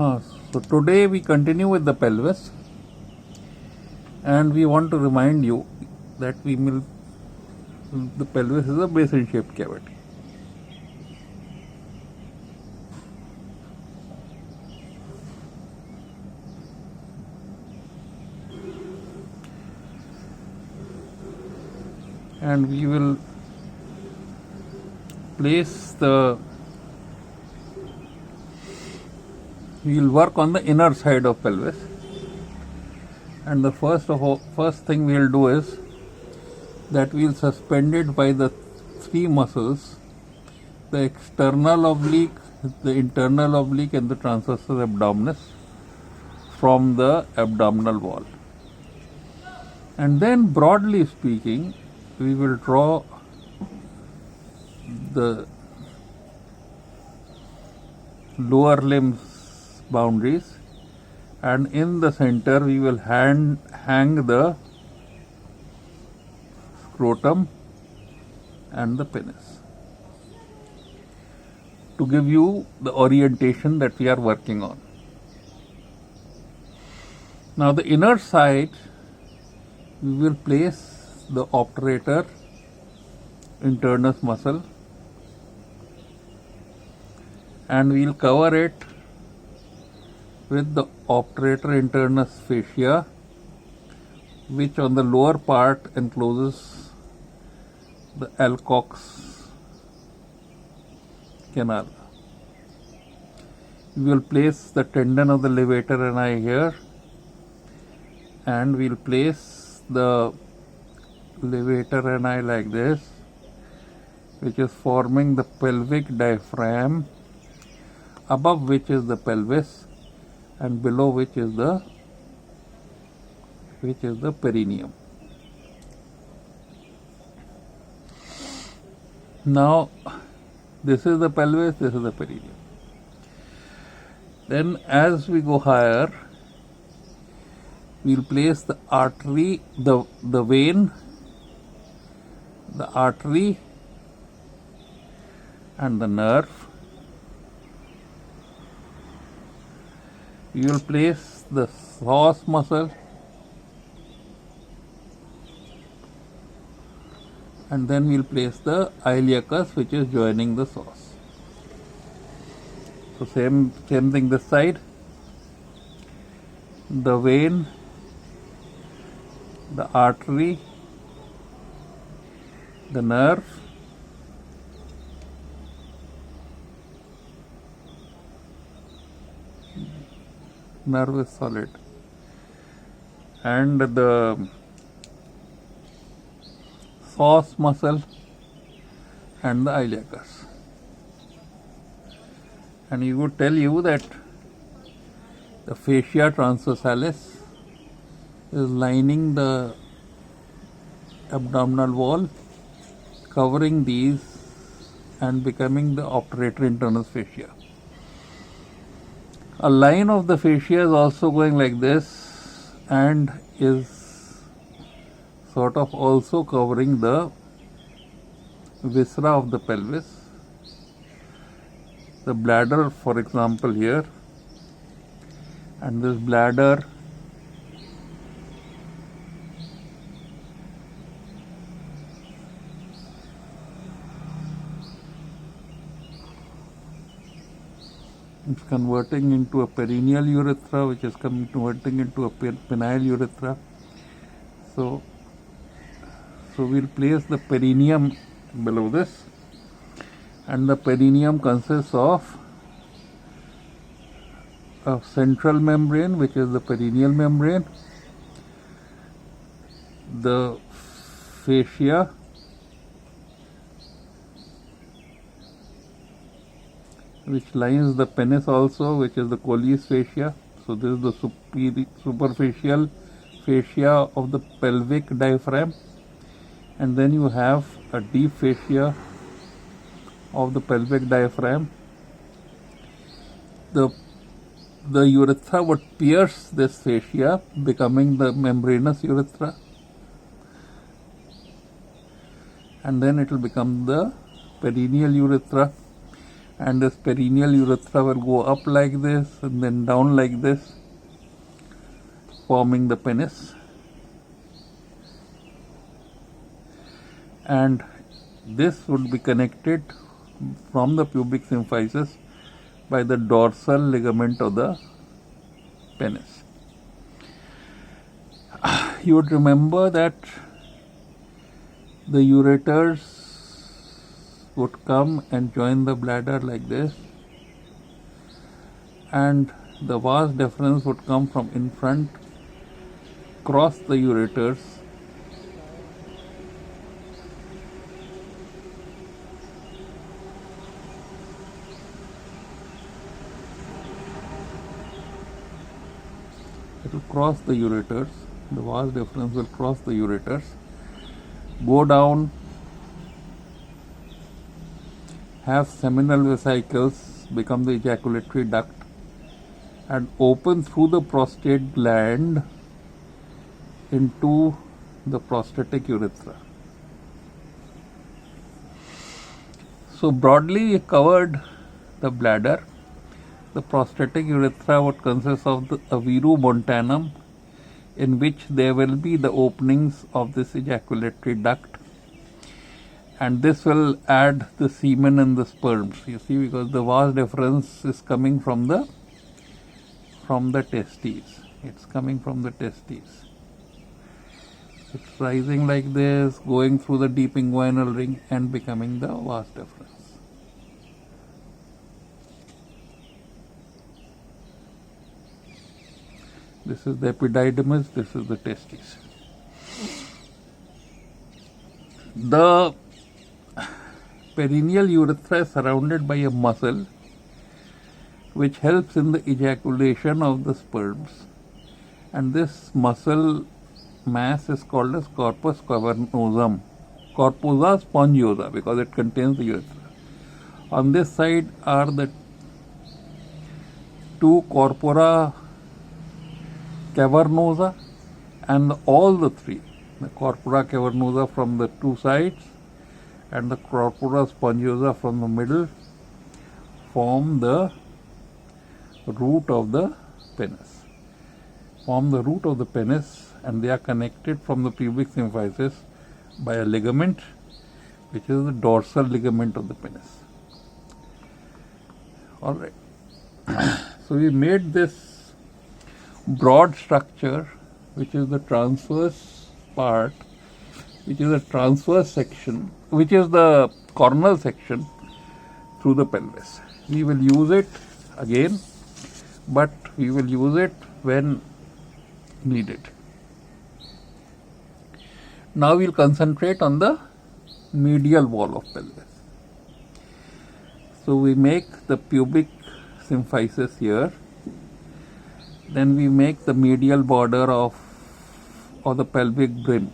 So today we continue with the pelvis, and we want to remind you that the pelvis is a basin shaped cavity. And we will work on the inner side of pelvis, and the first thing we'll do is that we'll suspend it by the three muscles: the external oblique, the internal oblique, and the transversus abdominis from the abdominal wall. And then, broadly speaking, we will draw the lower limbs boundaries, and in the center we will hang the scrotum and the penis to give you the orientation that we are working on. Now, the inner side, we will place the obturator internus muscle, and we will cover it with the obturator internus fascia, which on the lower part encloses the Alcock's canal. We will place the tendon of the levator ani here, and we will place the levator ani like this, which is forming the pelvic diaphragm, above which is the pelvis, and below which is the perineum. Now, this is the pelvis, this is the perineum. Then, as we go higher, we'll place the artery, the vein, the artery, and the nerve. We will place the psoas muscle, and then we will place the iliacus, which is joining the psoas. So same thing this side: the vein, the artery, the nerve, nerve is solid, and the psoas muscle and the iliacus. And he would tell you that the fascia transversalis is lining the abdominal wall, covering these and becoming the obturator internus fascia. A line of the fascia is also going like this and is sort of also covering the viscera of the pelvis. The bladder, for example, here, and this bladder is converting into a perineal urethra, which is converting into a penile urethra. So we'll place the perineum below this, and the perineum consists of a central membrane, which is the perineal membrane, the fascia, which lines the penis also, which is the Colles fascia. So this is the superficial fascia of the pelvic diaphragm, and then you have a deep fascia of the pelvic diaphragm. The urethra would pierce this fascia, becoming the membranous urethra, and then it will become the perineal urethra, and this perineal urethra will go up like this and then down like this, forming the penis. And this would be connected from the pubic symphysis by the dorsal ligament of the penis. You would remember that the ureters would come and join the bladder like this, and the vas deferens would come from in front, cross the ureters, it will cross the ureters, the vas deferens will cross the ureters, go down, have seminal vesicles, become the ejaculatory duct, and open through the prostate gland into the prostatic urethra. So broadly we covered the bladder. The prostatic urethra would consist of the viru montanum, in which there will be the openings of this ejaculatory duct, and this will add the semen and the sperms. You see, because the vas deferens is coming from the testes. It's coming from the testes. It's rising like this, going through the deep inguinal ring and becoming the vas deferens. This is the epididymis, this is the testes. The perineal urethra is surrounded by a muscle which helps in the ejaculation of the sperms, and this muscle mass is called as corpus cavernosum, corpora spongiosa, because it contains the urethra. On this side are the two corpora cavernosa, and all the three, the corpora cavernosa from the two sides and the corpora spongiosa from the middle, form the root of the penis. And they are connected from the pubic symphysis by a ligament, which is the dorsal ligament of the penis. Alright. So we made this broad structure, which is the transverse part, which is a transverse section, which is the coronal section through the pelvis. We will use it again, but we will use it when needed. Now we will concentrate on the medial wall of pelvis. So we make the pubic symphysis here, then we make the medial border of the pelvic brim.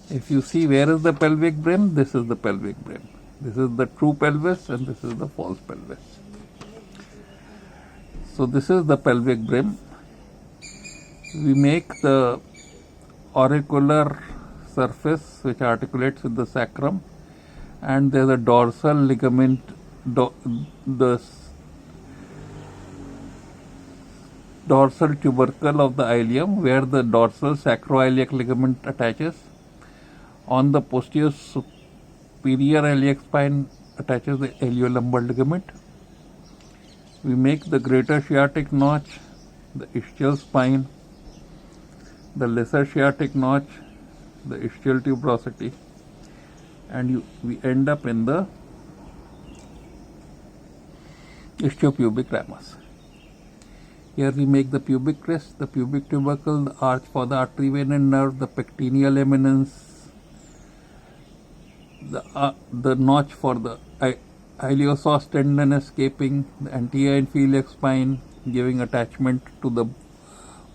If you see, where is the pelvic brim? This is the pelvic brim. This is the true pelvis and this is the false pelvis. So this is the pelvic brim. We make the auricular surface which articulates with the sacrum, and there is a dorsal ligament, the dorsal tubercle of the ileum, where the dorsal sacroiliac ligament attaches. On the posterior superior iliac spine attaches the iliolumbar ligament. We make the greater sciatic notch, the ischial spine, the lesser sciatic notch, the ischial tuberosity, and we end up in the istiopubic ramus. Here we make the pubic crest, the pubic tubercle, the arch for the artery, vein and nerve, the pectineal eminence, the notch for the iliopsoas tendon escaping, the anterior inferior spine giving attachment to the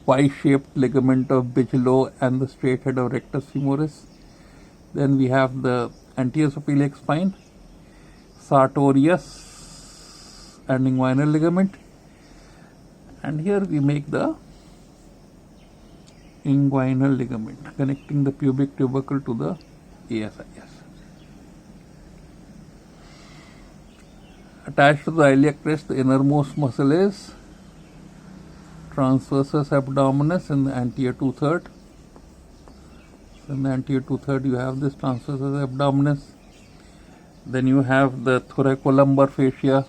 Y-shaped ligament of Bigelow and the straight head of rectus femoris. Then we have the anterior superior spine, sartorius and inguinal ligament, and here we make the inguinal ligament connecting the pubic tubercle to the ASIS. Attached to the iliac crest, the innermost muscle is transversus abdominis in the anterior two-third. So in the anterior two-third you have this transversus abdominis. Then you have the thoracolumbar fascia,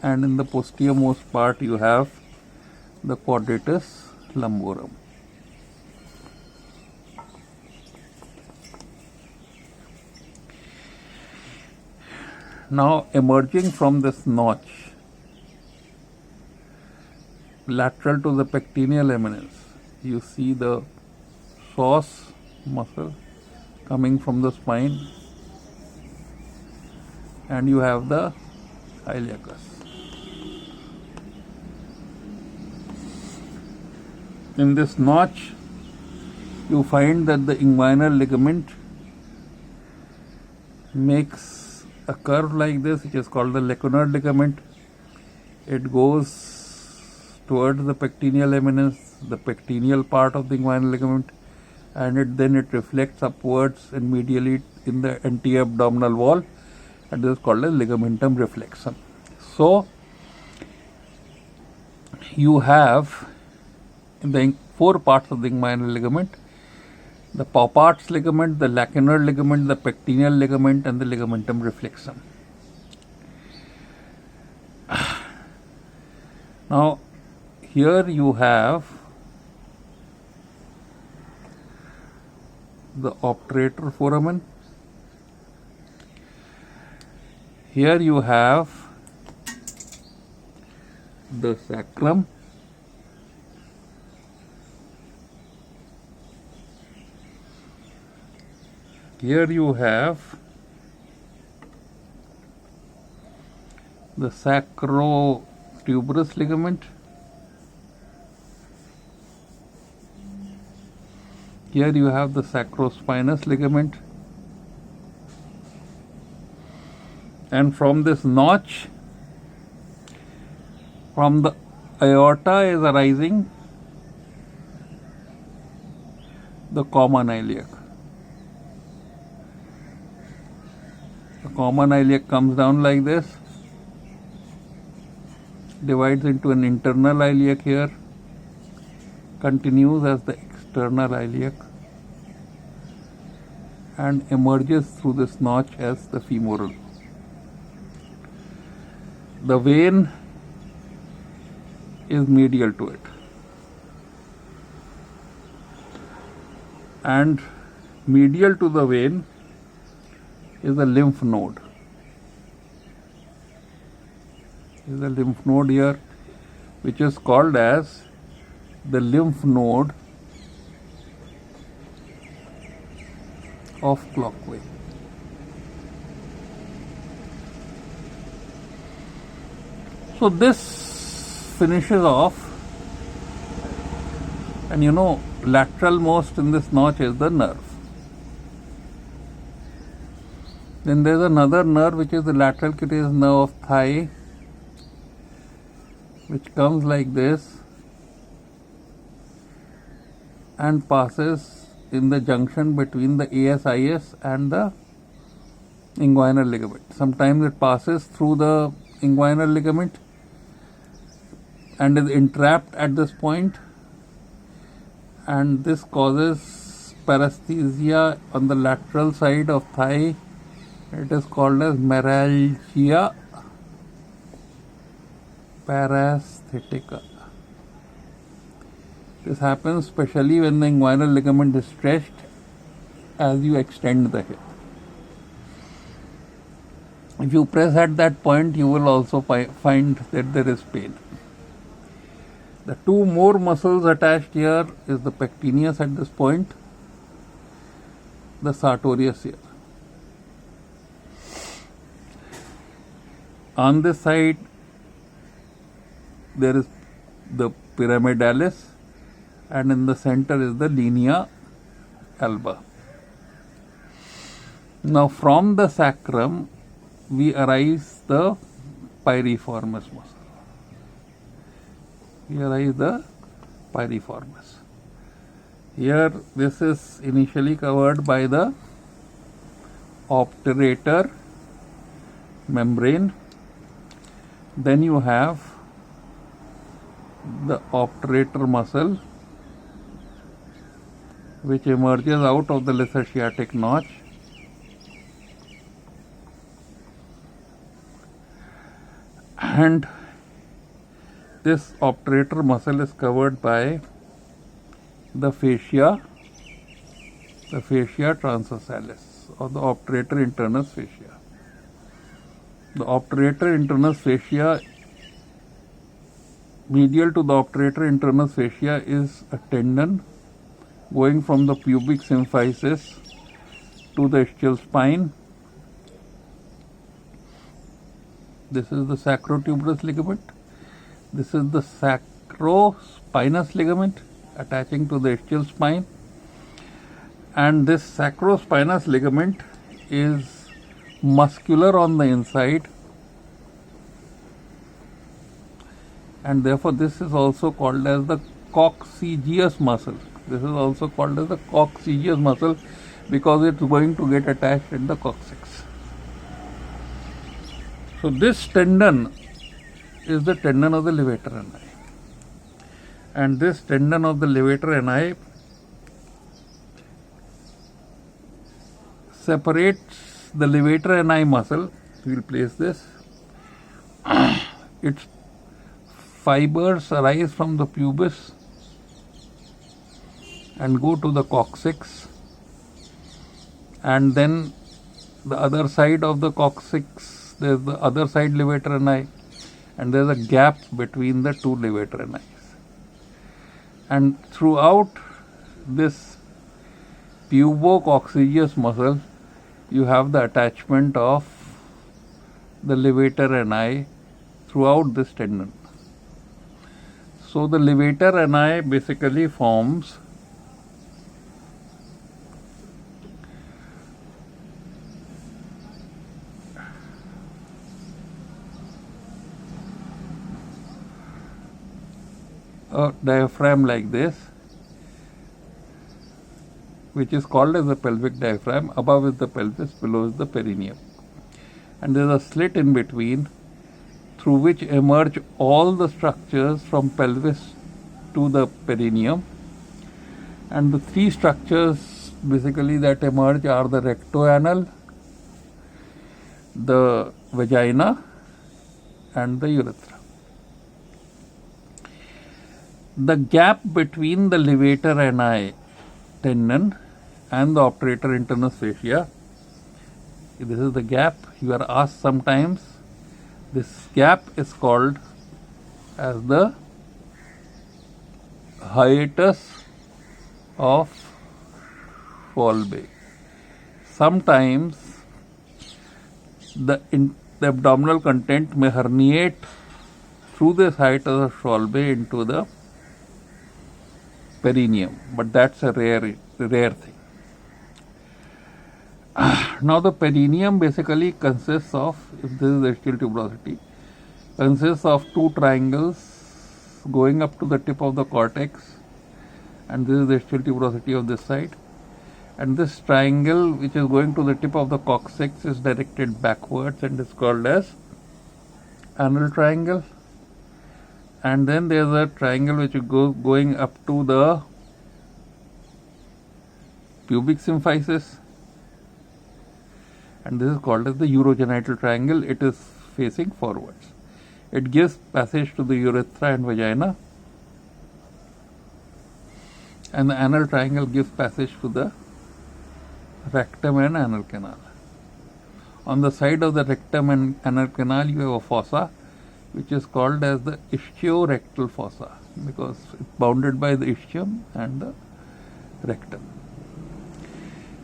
and in the posteriormost part you have the quadratus lumborum. Now emerging from this notch, lateral to the pectineal eminence, you see the psoas muscle coming from the spine, and you have the iliacus. In this notch, you find that the inguinal ligament makes a curve like this, which is called the lacunar ligament. It goes towards the pectineal eminence, the pectineal part of the inguinal ligament, and then it reflects upwards and medially in the anterior abdominal wall, and this is called as ligamentum reflexum. So you have in the four parts of the inguinal ligament: the Paupart's ligament, the lacunar ligament, the pectineal ligament, and the ligamentum reflexum. Now here you have the obturator foramen. Here you have the sacrum. Here you have the sacrotuberous ligament. Here you have the sacrospinous ligament. And from this notch, from the aorta is arising the common iliac. The common iliac comes down like this, divides into an internal iliac here, continues as the external iliac, and emerges through this notch as the femoral. The vein is medial to it, and medial to the vein is a lymph node. There is a lymph node here, which is called as the lymph node of Clockway. So this finishes off, and lateral most in this notch is the nerve. Then there is another nerve, which is the lateral cutaneous nerve of thigh, which comes like this and passes in the junction between the ASIS and the inguinal ligament. Sometimes it passes through the inguinal ligament and is entrapped at this point, and this causes paresthesia on the lateral side of thigh. It is called as meralgia parasthetica. This happens especially when the inguinal ligament is stretched as you extend the hip. If you press at that point, you will also find that there is pain. The two more muscles attached here is the pectineus at this point, the sartorius here. On this side, there is the pyramidalis, and in the center is the linea alba. Now, from the sacrum, we arise the piriformis muscle. Here, this is initially covered by the obturator membrane. Then you have the obturator muscle, which emerges out of the lesser sciatic notch. And this obturator muscle is covered by the fascia transversalis, or the obturator internus fascia. The obturator internus fascia, medial to the obturator internus fascia, is a tendon going from the pubic symphysis to the ischial spine. This is the sacrotuberous ligament. This is the sacrospinous ligament attaching to the ischial spine. And this sacrospinous ligament is muscular on the inside, and therefore this is also called as the coccygeus muscle. This is also called as the coccygeus muscle because it's going to get attached in the coccyx. So this tendon is the tendon of the levator ani, and this tendon of the levator ani separates the levator ani muscle. We will place this. Its fibers arise from the pubis and go to the coccyx, and then the other side of the coccyx, there is the other side levator ani, and there is a gap between the two levator ani. And throughout this pubococcygeus muscle, you have the attachment of the levator ani throughout this tendon. So the levator ani basically forms a diaphragm like this, which is called as the pelvic diaphragm. Above is the pelvis, below is the perineum. And there is a slit in between through which emerge all the structures from pelvis to the perineum. And the three structures basically that emerge are the rectoanal, the vagina, and the urethra. The gap between the levator ani tendon and the obturator internus fascia, this is the gap. You are asked sometimes. This gap is called as the hiatus of Fowlbay. Sometimes the abdominal content may herniate through this hiatus of Fowlbay into the perineum, but that's a rare thing. Now the perineum basically consists of, if this is the ischial tuberosity, consists of two triangles going up to the tip of the cortex, and this is the ischial tuberosity of this side. And this triangle which is going to the tip of the coccyx is directed backwards and is called as anal triangle. And then there is a triangle which is going up to the pubic symphysis, and this is called as the urogenital triangle. It is facing forwards. It gives passage to the urethra and vagina, and the anal triangle gives passage to the rectum and anal canal. On the side of the rectum and anal canal you have a fossa which is called as the ischiorectal fossa because it's bounded by the ischium and the rectum.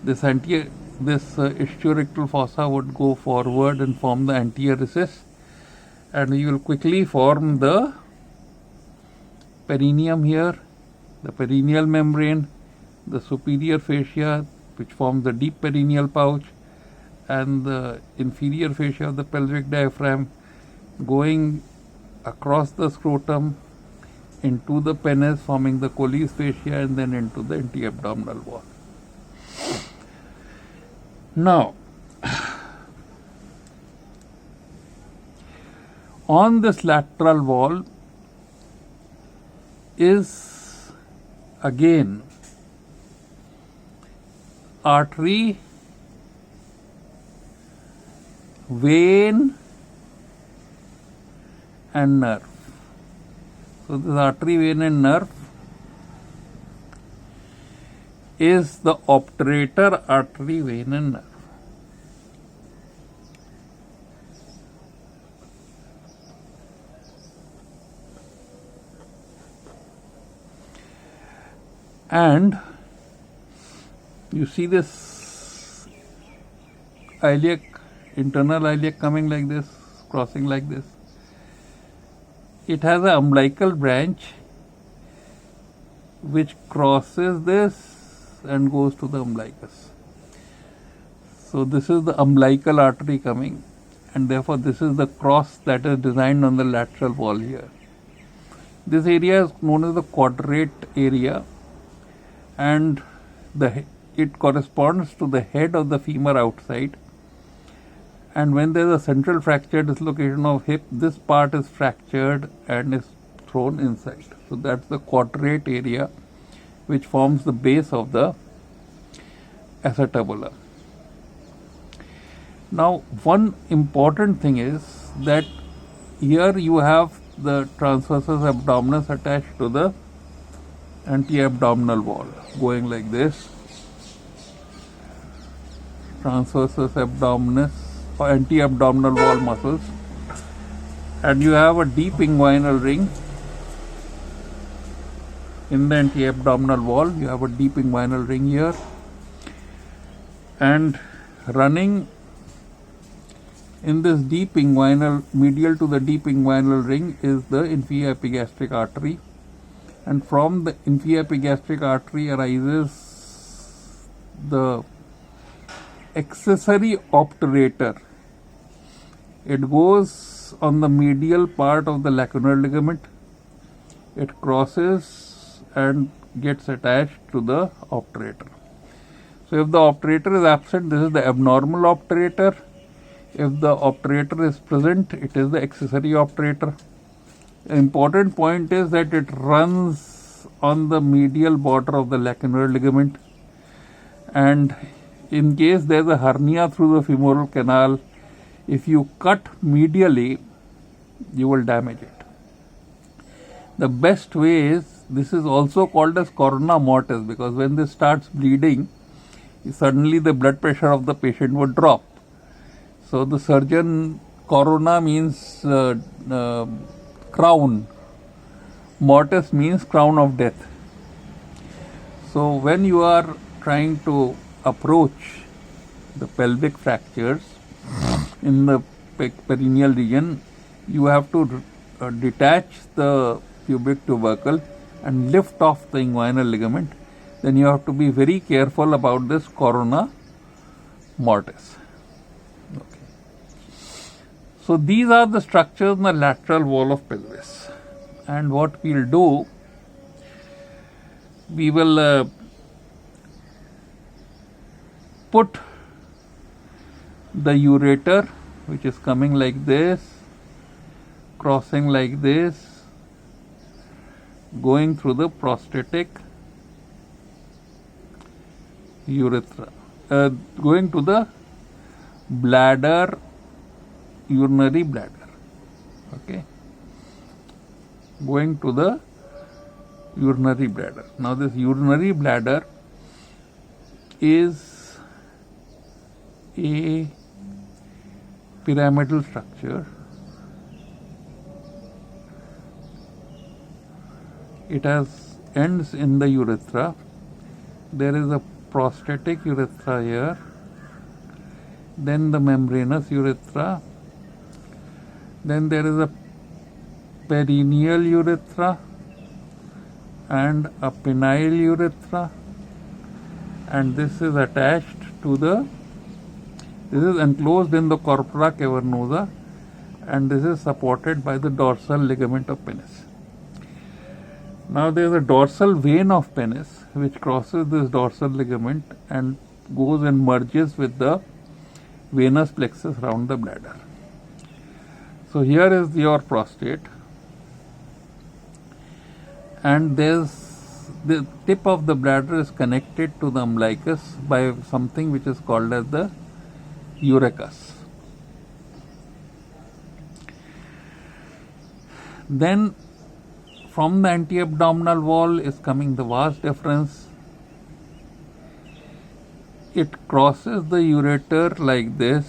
This ischiorectal fossa would go forward and form the anterior recess, and you will quickly form the perineum here, the perineal membrane, the superior fascia which forms the deep perineal pouch, and the inferior fascia of the pelvic diaphragm going across the scrotum into the penis, forming the Colles fascia, and then into the anti-abdominal wall. Now, on this lateral wall is again artery, vein and nerve. So this artery, vein and nerve is the obturator artery, vein and nerve. And you see this iliac, internal iliac coming like this, crossing like this. It has an umbilical branch which crosses this and goes to the umbilicus. So this is the umbilical artery coming, and therefore this is the cross that is designed on the lateral wall here. This area is known as the quadrate area, and it corresponds to the head of the femur outside. And when there is a central fracture dislocation of hip, this part is fractured and is thrown inside. So that's the quadrate area which forms the base of the acetabulum. Now, one important thing is that here you have the transversus abdominis attached to the anti-abdominal wall, going like this. Transversus abdominis or anti-abdominal wall muscles, and you have a deep inguinal ring in the anti-abdominal wall. You have a deep inguinal ring here, and running in this deep inguinal, medial to the deep inguinal ring is the inferior epigastric artery, and from the inferior epigastric artery arises the accessory obturator. It goes on the medial part of the lacunar ligament. It crosses and gets attached to the obturator. So if the obturator is absent, this is the abnormal obturator. If the obturator is present, it is the accessory obturator. The important point is that it runs on the medial border of the lacunar ligament, and in case there is a hernia through the femoral canal, if you cut medially, you will damage it. The best way is, this is also called as corona mortis, because when this starts bleeding, suddenly the blood pressure of the patient would drop. So the surgeon, corona means crown, mortis means crown of death. So when you are trying to approach the pelvic fractures in the perineal region, you have to detach the pubic tubercle and lift off the inguinal ligament. Then you have to be very careful about this corona mortis. Okay. So these are the structures in the lateral wall of pelvis, and what we'll do, we will put the ureter, which is coming like this, crossing like this, going through the prostatic urethra, going to the bladder, urinary bladder. Okay, going to the urinary bladder. Now this urinary bladder is a pyramidal structure. It has ends in the urethra. There is a prostatic urethra here, then the membranous urethra, then there is a perineal urethra and a penile urethra, and this is attached to this is enclosed in the corpora cavernosa, and this is supported by the dorsal ligament of penis. Now there is a dorsal vein of penis which crosses this dorsal ligament and goes and merges with the venous plexus around the bladder. So here is your prostate, and the tip of the bladder is connected to the umbilicus by something which is called as the urachus. Then from the anti-abdominal wall is coming the vas deferens. It crosses the ureter like this,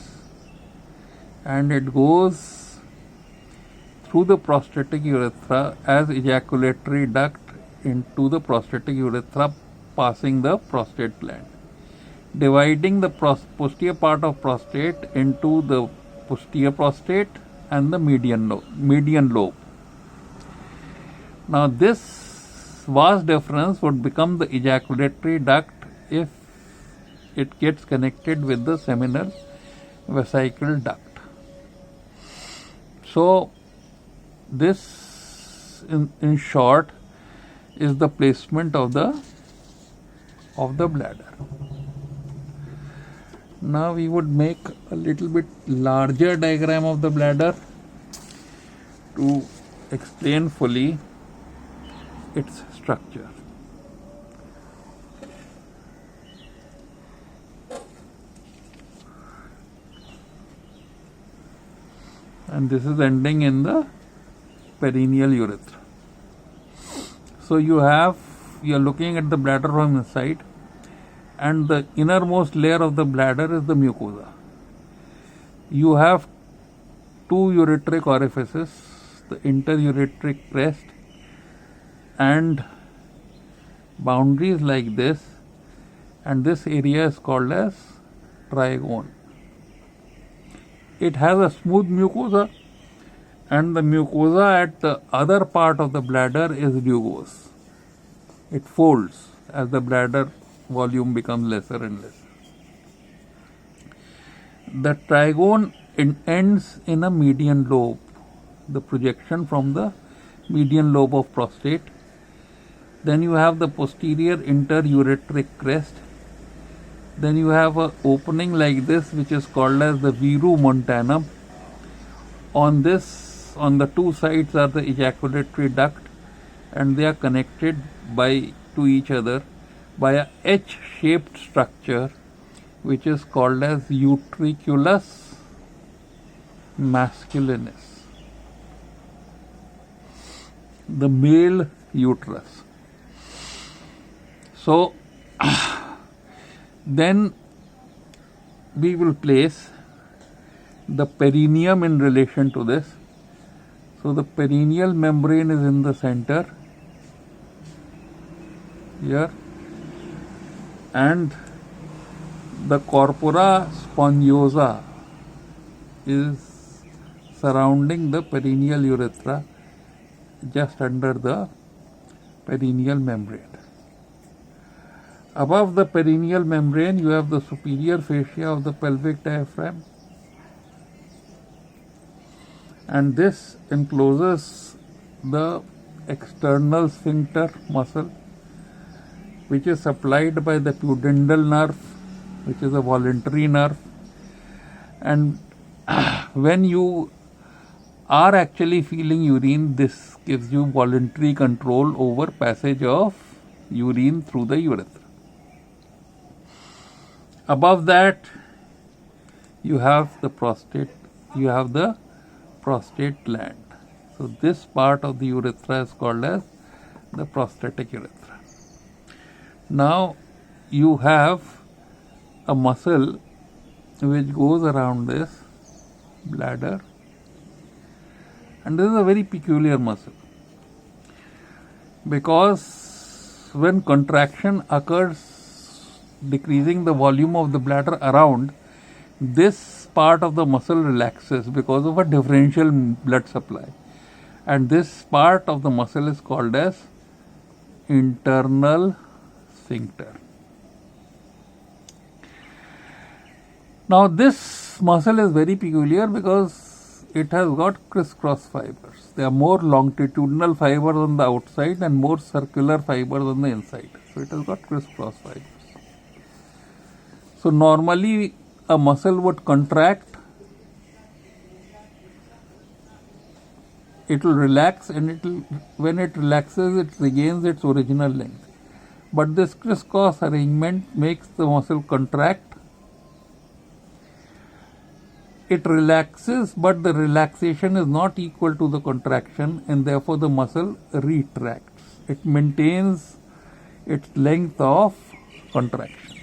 and it goes through the prostatic urethra as ejaculatory duct into the prostatic urethra, passing the prostate gland, dividing the posterior part of prostate into the posterior prostate and the median lobe. Now this vas deferens would become the ejaculatory duct if it gets connected with the seminal vesical duct. So this in short is the placement of the bladder. Now we would make a little bit larger diagram of the bladder to explain fully its structure. And this is ending in the perineal urethra. So you are looking at the bladder from inside, and the innermost layer of the bladder is the mucosa. You have two ureteric orifices, the interureteric crest and boundaries like this, and this area is called as trigone. It has a smooth mucosa, and the mucosa at the other part of the bladder is rugose. It folds as the bladder volume becomes lesser and lesser. The trigone ends in a median lobe, the projection from the median lobe of prostate. Then you have the posterior interureteric crest. Then you have an opening like this, which is called as the viru montanum. On the two sides are the ejaculatory duct, and they are connected to each other by a H-shaped structure, which is called as utriculus masculinus, the male uterus. So then we will place the perineum in relation to this. So the perineal membrane is in the center here, and the corpora spongosa is surrounding the perineal urethra just under the perineal membrane. Above the perineal membrane, you have the superior fascia of the pelvic diaphragm, and this encloses the external sphincter muscle, which is supplied by the pudendal nerve, which is a voluntary nerve. And when you are actually feeling urine, this gives you voluntary control over passage of urine through the urethra. Above that, you have the prostate gland. So this part of the urethra is called as the prostatic urethra. Now you have a muscle which goes around this bladder, and this is a very peculiar muscle, because when contraction occurs, decreasing the volume of the bladder around, this part of the muscle relaxes because of a differential blood supply, and this part of the muscle is called as internal sphincter. Now this muscle is very peculiar because it has got crisscross fibers. There are more longitudinal fibers on the outside and more circular fibers on the inside. So it has got crisscross fibers. So normally a muscle would contract it will relax, and when it relaxes, it regains its original length. But this crisscross arrangement makes the muscle contract. It relaxes, but the relaxation is not equal to the contraction, and therefore the muscle retracts. It maintains its length of contraction.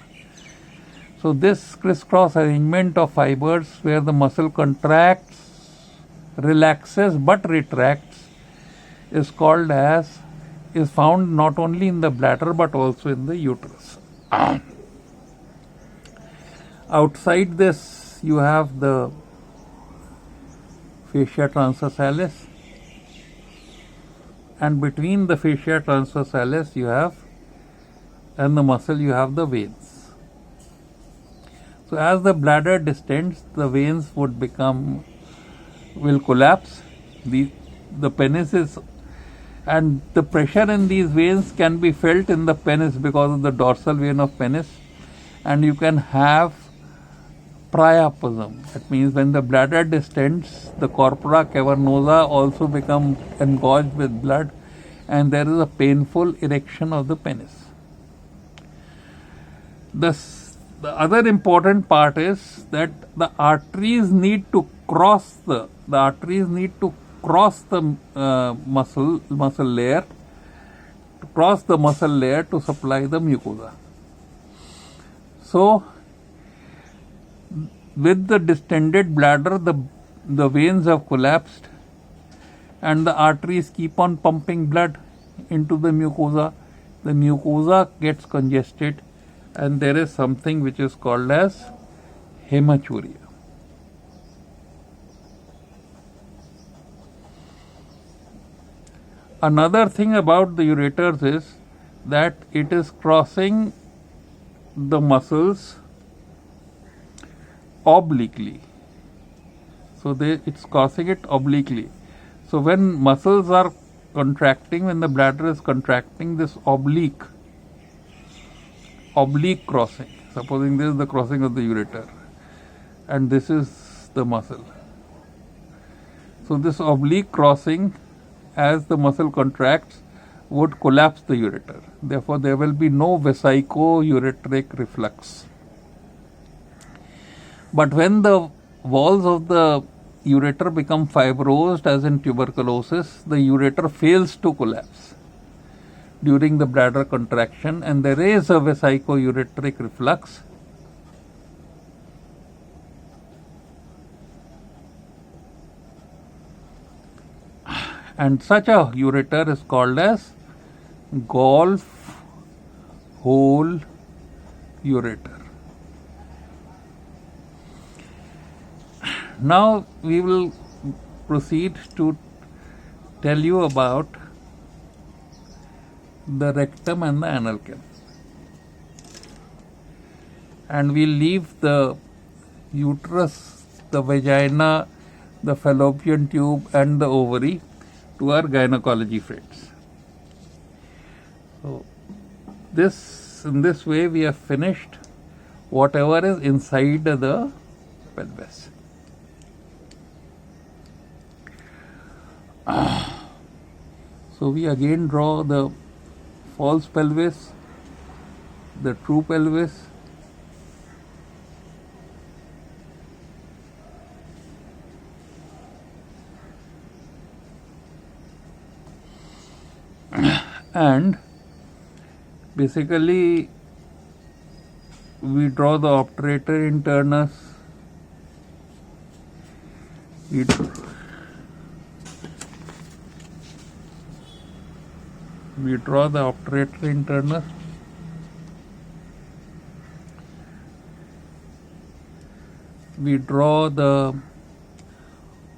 So this crisscross arrangement of fibers where the muscle contracts, relaxes but retracts is found not only in the bladder but also in the uterus. Outside this you have the fascia transversalis, and between the fascia transversalis and the muscle you have the veins. So as the bladder distends, the veins will collapse. The penis and the pressure in these veins can be felt in the penis because of the dorsal vein of penis, and you can have priapism. That means when the bladder distends, the corpora cavernosa also become engorged with blood, and there is a painful erection of the penis. The other important part is that the arteries need to cross the muscle layer, to supply the mucosa. So with the distended bladder, the veins have collapsed, and the arteries keep on pumping blood into the mucosa. The mucosa gets congested, and there is something which is called as hematuria. Another thing about the ureters is that it is crossing the muscles obliquely. So it's crossing it obliquely. So when muscles are contracting, when the bladder is contracting, this oblique crossing, supposing this is the crossing of the ureter and this is the muscle. So this oblique crossing, as the muscle contracts, would collapse the ureter. Therefore there will be no vesico-ureteric reflux. But when the walls of the ureter become fibrosed, as in tuberculosis, the ureter fails to collapse during the bladder contraction, and there is a vesico-ureteric reflux. And such a ureter is called as golf hole ureter. Now we will proceed to tell you about the rectum and the anal cavity, and we'll leave the uterus, the vagina, the fallopian tube and the ovary to our gynecology friends. So in this way we have finished whatever is inside the pelvis. So we again draw the false pelvis, the true pelvis, and basically we draw the obturator internus, we draw the obturator internus, we draw the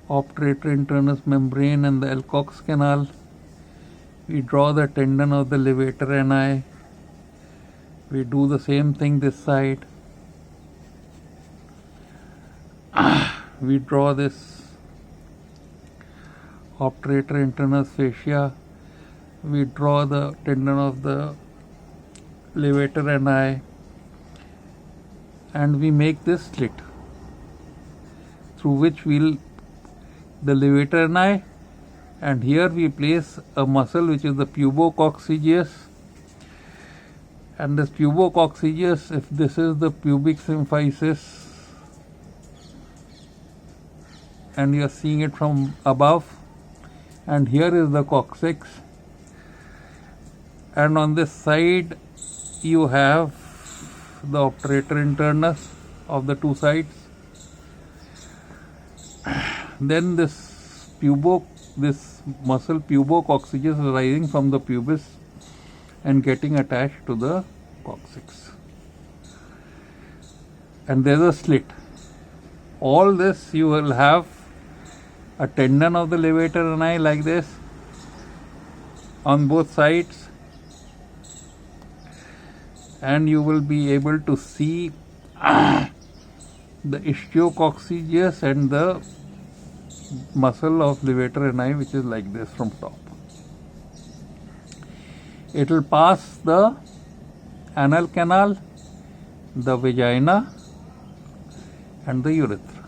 obturator internus membrane and the Alcock's canal, we draw the tendon of the levator ani, we do the same thing this side, we draw this obturator internus fascia, we draw the tendon of the levator ani, and we make this slit through which the levator ani and here we place a muscle which is the pubococcygeus, and this pubococcygeus, if this is the pubic symphysis and you are seeing it from above, and here is the coccyx, and on this side you have the obturator internus of the two sides. Then this muscle pubococcygeus is rising from the pubis and getting attached to the coccyx, and there is a slit. All this you will have a tendon of the levator ani like this on both sides, and you will be able to see the ischio-coccygeus and the muscle of levator ani, which is like this from top. It will pass the anal canal, the vagina, and the urethra,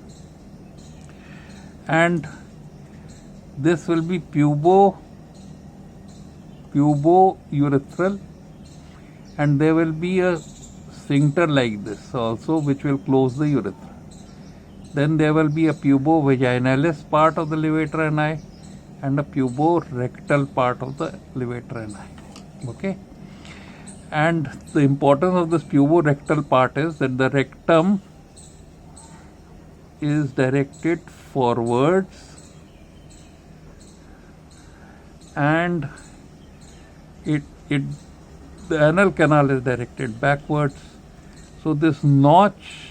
and this will be pubo-urethral, and there will be a sphincter like this also which will close the urethra. Then there will be a pubo-vaginalis part of the levator ani and a pubo-rectal part of the levator ani. Okay, and the importance of this pubo-rectal part is that the rectum is directed forwards and the anal canal is directed backwards. So this notch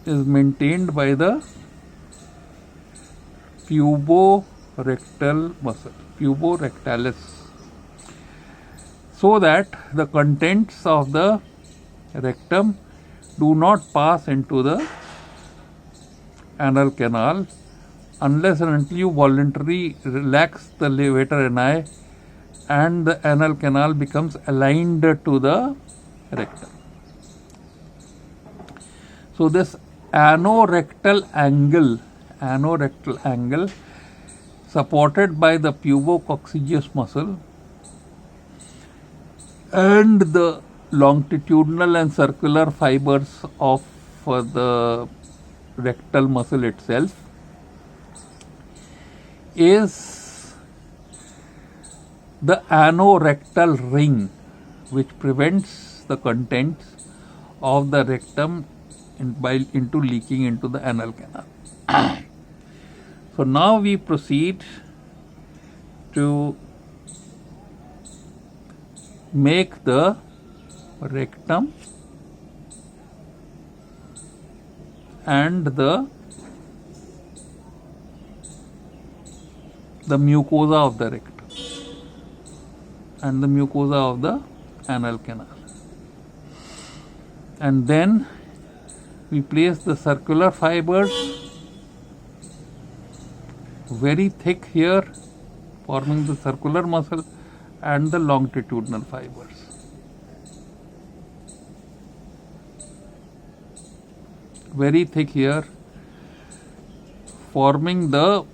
is maintained by the pubo-rectal muscle, pubo-rectalis, so that the contents of the rectum do not pass into the anal canal unless and until you voluntarily relax the levator ani and the anal canal becomes aligned to the rectum. So this anorectal angle supported by the pubococcygeus muscle and the longitudinal and circular fibers of the rectal muscle itself is the anorectal ring, which prevents the contents of the rectum into leaking into the anal canal. So now we proceed to make the rectum and the mucosa of the rectum and the mucosa of the anal canal, and then we place the circular fibers very thick here, forming the circular muscle, and the longitudinal fibers. Very thick here, forming the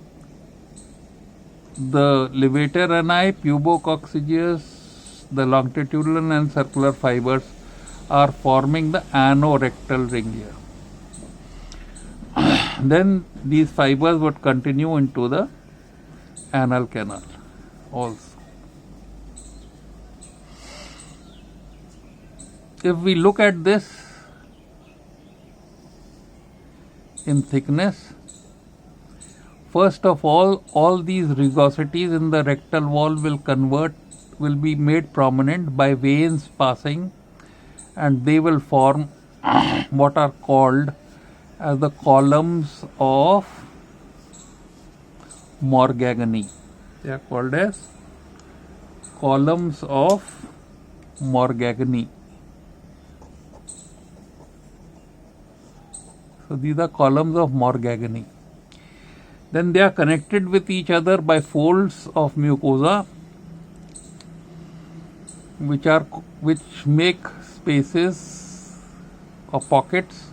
levator ani, pubococcygeus, the longitudinal and circular fibers are forming the anorectal ring here. Then these fibers would continue into the anal canal also. If we look at this in thickness, first of all these rugosities in the rectal wall will be made prominent by veins passing, and they will form what are called as the columns of Morgagni. They are called as columns of Morgagni. So these are columns of Morgagni. Then they are connected with each other by folds of mucosa, which make spaces or pockets,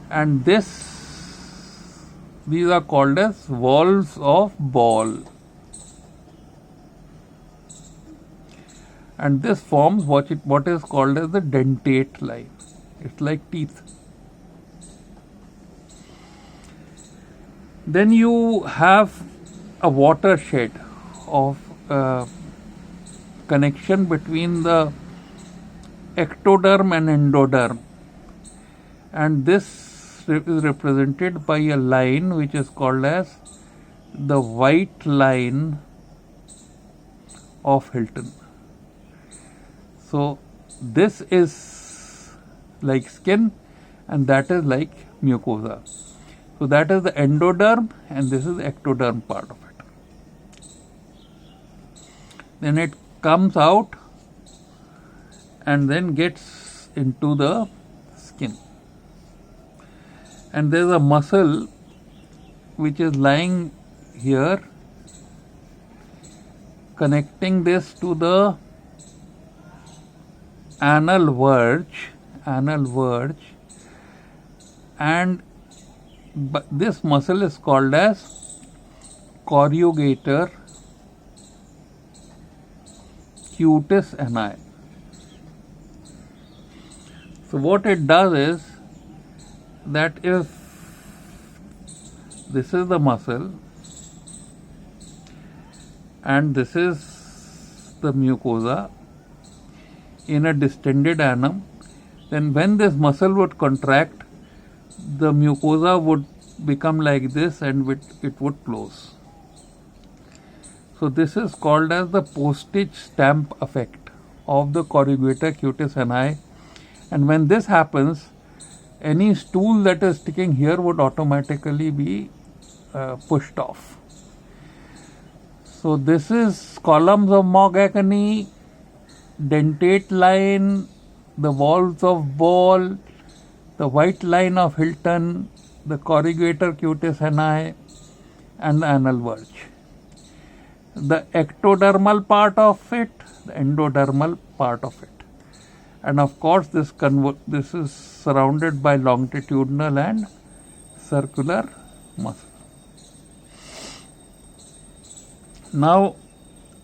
and this These are called as valves of ball. And this forms what is called as the dentate line. It's like teeth. Then you have a watershed of connection between the ectoderm and endoderm, and this is represented by a line which is called as the white line of Hilton. So this is like skin and that is like mucosa. So that is the endoderm and this is the ectoderm part of it. Then it comes out and then gets into the skin. And there is a muscle which is lying here connecting this to the anal verge, and this muscle is called as corrugator cutis ani. So what it does is that if this is the muscle and this is the mucosa in a distended anum, then when this muscle would contract, the mucosa would become like this and it would close. So this is called as the postage stamp effect of the corrugator cutis ani, and when this happens, any stool that is sticking here would automatically be pushed off. So this is columns of Morgagni, dentate line, the valves of ball, the white line of Hilton, the corrugator cutis ani, and the anal verge. The ectodermal part of it, the endodermal part of it. And of course this is surrounded by longitudinal and circular muscle. Now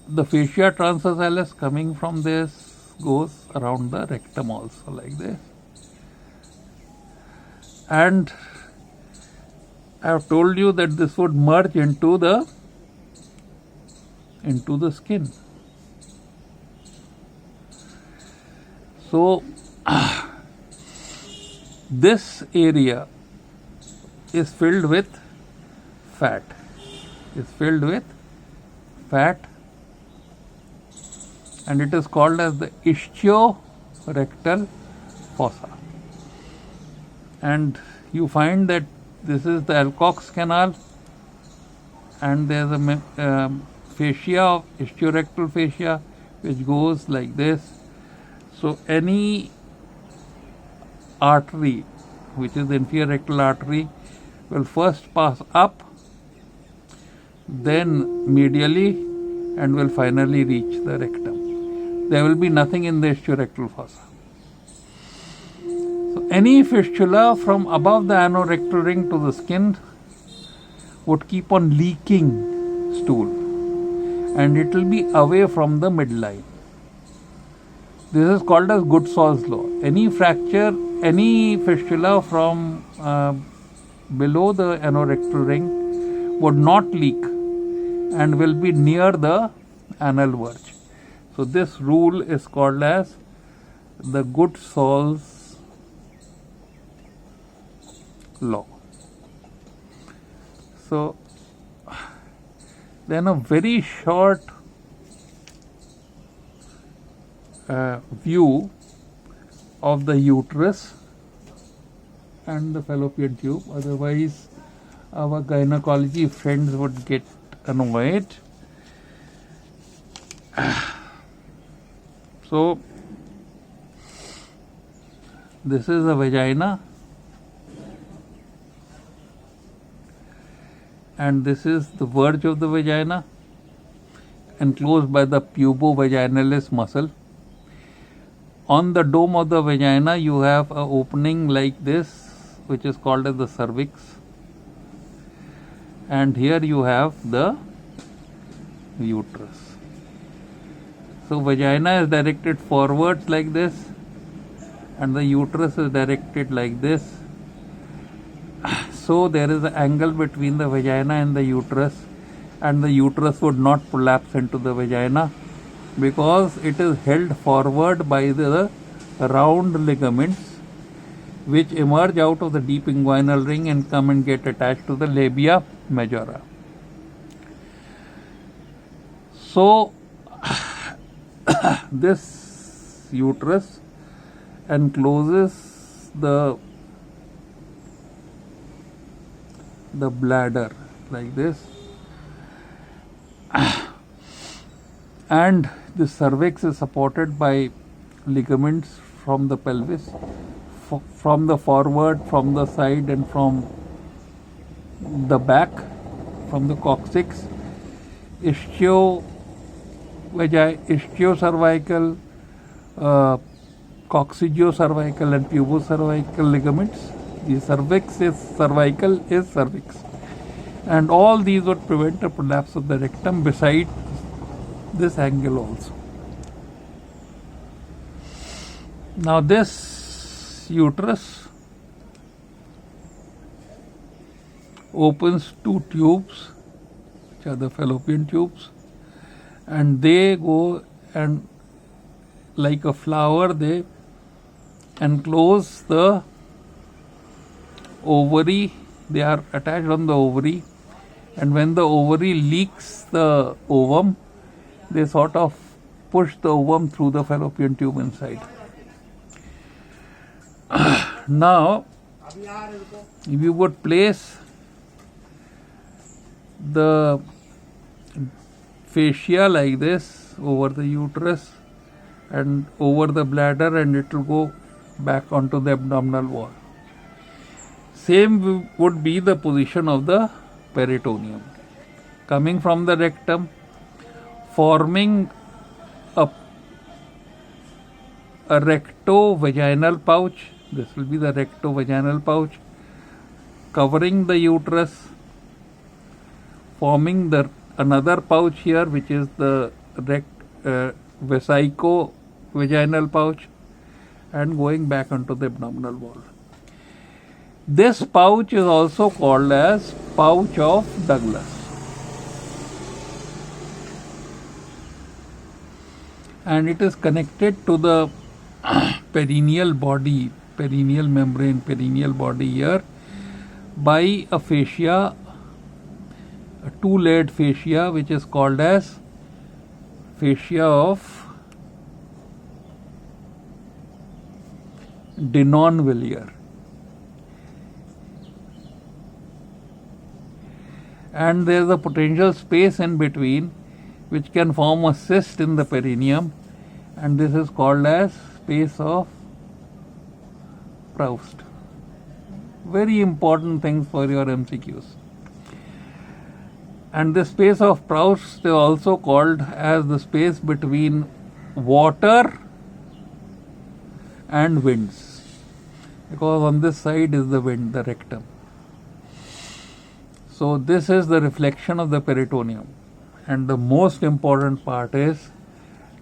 the fascia transversalis coming from this goes around the rectum also like this. And I have told you that this would merge into the skin. So this area is filled with fat. And it is called as the ischiorectal fossa. And you find that this is the Alcock's canal, and there is a fascia, ischiorectal fascia, which goes like this. So any artery, which is the inferior rectal artery, will first pass up, then medially, and will finally reach the rectum. There will be nothing in the ischiorectal fossa. So any fistula from above the anorectal ring to the skin would keep on leaking stool, and it will be away from the midline. This is called as Goodsall's law. Any fracture, any fistula from below the anorectal ring would not leak and will be near the anal verge. So this rule is called as the Goodsall's law. So then a very short view of the uterus and the fallopian tube, otherwise our gynecology friends would get annoyed. So this is the vagina, and this is the verge of the vagina, enclosed by the pubo-vaginalis muscle. On the dome of the vagina you have an opening like this, which is called as the cervix, and here you have the uterus. So vagina is directed forwards like this, and the uterus is directed like this. So there is an angle between the vagina and the uterus, and the uterus would not prolapse into the vagina because it is held forward by the round ligaments which emerge out of the deep inguinal ring and come and get attached to the labia majora. So this uterus encloses the bladder like this, and the cervix is supported by ligaments from the pelvis, from the forward, from the side, and from the back, from the coccyx. Ischiocervical, coccygeocervical, and pubocervical ligaments. The cervix is cervical is cervix, and all these would prevent a prolapse of the rectum beside this angle also. Now this uterus opens two tubes, which are the fallopian tubes, and they go and like a flower they enclose the ovary. They are attached on the ovary, and when the ovary leaks the ovum, they sort of push the ovum through the fallopian tube inside. Now, if you would place the fascia like this over the uterus and over the bladder, and it will go back onto the abdominal wall. Same would be the position of the peritoneum, coming from the rectum, forming a recto-vaginal pouch. This will be the recto-vaginal pouch, covering the uterus, forming another pouch here, which is the vesico-vaginal pouch, and going back onto the abdominal wall. This pouch is also called as pouch of Douglas, and it is connected to the perineal body, perineal membrane, perineal body here by a fascia, a two-layered fascia, which is called as fascia of Denonviller. And there is a potential space in between which can form a cyst in the perineum, and this is called as space of Proust. Very important things for your MCQs. And the space of Proust is also called as the space between water and winds, because on this side is the wind, the rectum. So this is the reflection of the peritoneum, and the most important part is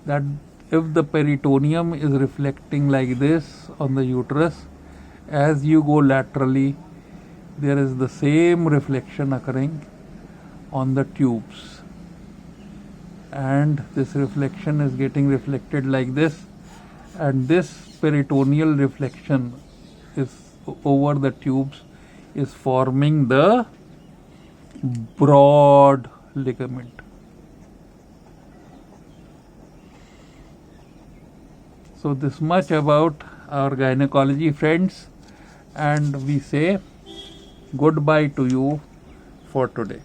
that if the peritoneum is reflecting like this on the uterus, as you go laterally, there is the same reflection occurring on the tubes, and this reflection is getting reflected like this, and this peritoneal reflection is over the tubes is forming the broad ligament. So this much about our gynecology, friends, and we say goodbye to you for today.